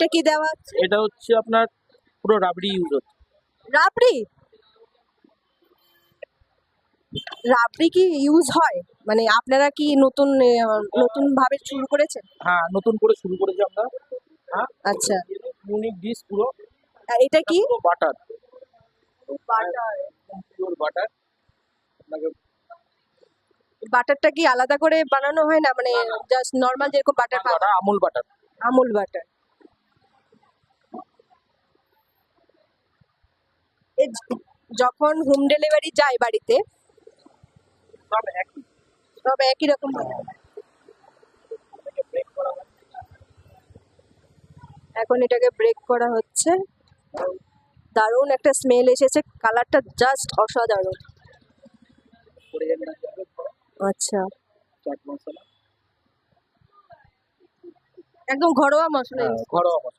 এটা কি দেওয়া আছে? এটা হচ্ছে আপনার পুরো রাবড়ি ইউজ হচ্ছে। রাবড়ি? রাবড়ি কি ইউজ হয়? মানে আপনারা কি নতুন ভাবে শুরু করেছেন? হ্যাঁ, নতুন করে শুরু করেছি আমরা। হ্যাঁ, আচ্ছা, ইউনিক ডিশ পুরো। আর এটা কি? পুরো বাটার, বাটার। Pure butter. আপনাকে বাটারটা কি আলাদা করে বানানো হয় না, মানে জাস্ট নর্মাল যেরকম বাটার পাওয়া butter, Amul butter. Amul butter? যখন হোম ডেলিভারি যায় বাড়িতে সব একই। সব একই রকম ভাবে হয়। ব্রেক করা হয়। এখন এটাকে ব্রেক করা হচ্ছে। দারুণ একটা স্মেল এসেছে, কালারটা জাস্ট অসাধারণ। কোরিয়ান্ডার যাবে, আচ্ছা, চাট মশলা। একদম ঘরোয়া মশলা হ্যাঁ, use ঘরোয়া করছে। মশলা।